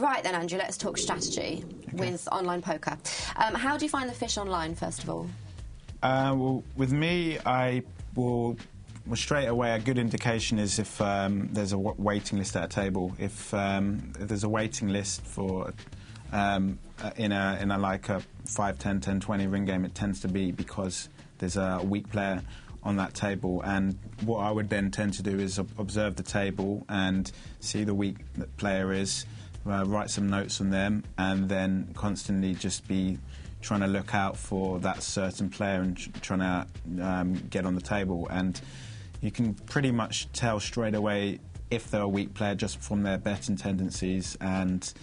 Right then, Andrew, let's talk strategy with online poker. How do you find the fish online, first of all? Well, with me, I will... Well, straight away, a good indication is if there's a waiting list at a table. If there's a waiting list for in a like a 5, 10, 10, 20 ring game, it tends to be because there's a weak player on that table. And what I would then tend to do is observe the table and see the weak player is, write some notes on them, and then constantly just be trying to look out for that certain player and trying to get on the table. And you can pretty much tell straight away if they're a weak player just from their betting tendencies and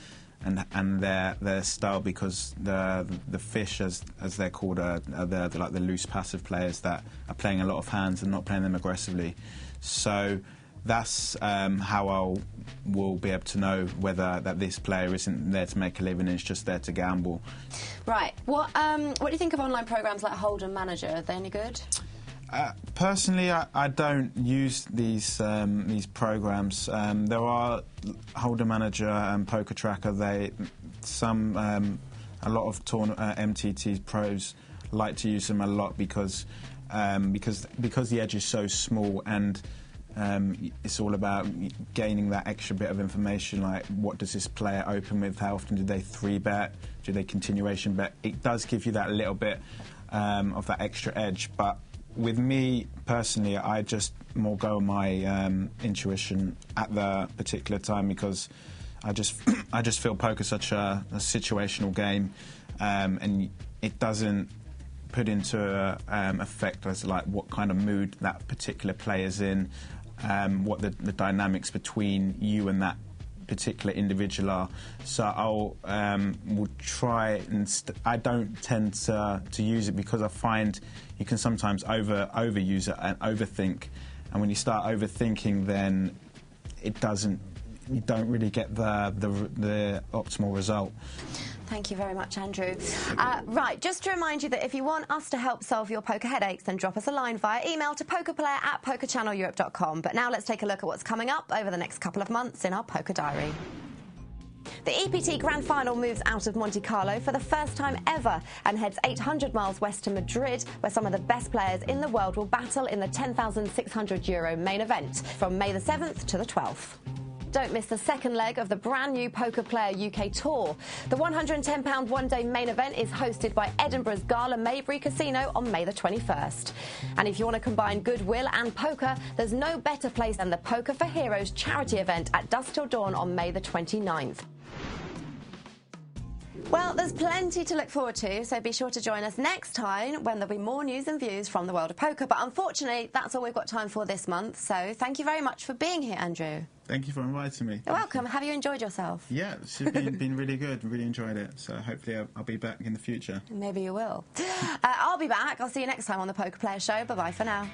their style, because the fish, as they're called, are like the loose passive players that are playing a lot of hands and not playing them aggressively. So that's how will be able to know whether that this player isn't there to make a living, it's just there to gamble. Right. What do you think of online programs like Hold'em Manager? Are they any good? Personally, I don't use these programs. There are Hold'em Manager and Poker Tracker. A lot of MTT pros like to use them a lot because the edge is so small, and it's all about gaining that extra bit of information, like what does this player open with, how often do they 3-bet, do they continuation bet. It does give you that little bit of that extra edge, but with me personally, I just more go on my intuition at the particular time, because I just feel poker's such a situational game, and it doesn't put into effect as like what kind of mood that particular player's in, what the dynamics between you and that particular individual are. So I'll will try and I don't tend to use it, because I find you can sometimes overuse it and overthink, and when you start overthinking, then you don't really get the optimal result. Thank you very much, Andrew. Right, just to remind you that if you want us to help solve your poker headaches, then drop us a line via email to pokerplayer@pokerchanneleurope.com. But now let's take a look at what's coming up over the next couple of months in our Poker Diary. The EPT Grand Final moves out of Monte Carlo for the first time ever and heads 800 miles west to Madrid, where some of the best players in the world will battle in the €10,600 main event from May the 7th to the 12th. Don't miss the second leg of the brand new Poker Player UK Tour. The £110 one-day main event is hosted by Edinburgh's Gala Maybury Casino on May the 21st. And if you want to combine goodwill and poker, there's no better place than the Poker for Heroes charity event at Dusk Till Dawn on May the 29th. Well, there's plenty to look forward to, so be sure to join us next time when there'll be more news and views from the world of poker. But unfortunately, that's all we've got time for this month, so thank you very much for being here, Andrew. Thank you for inviting me. You're welcome. Have you enjoyed yourself? Yeah, it's been really good. Really enjoyed it. So hopefully I'll be back in the future. Maybe you will. I'll be back. I'll see you next time on the Poker Player Show. Bye-bye for now.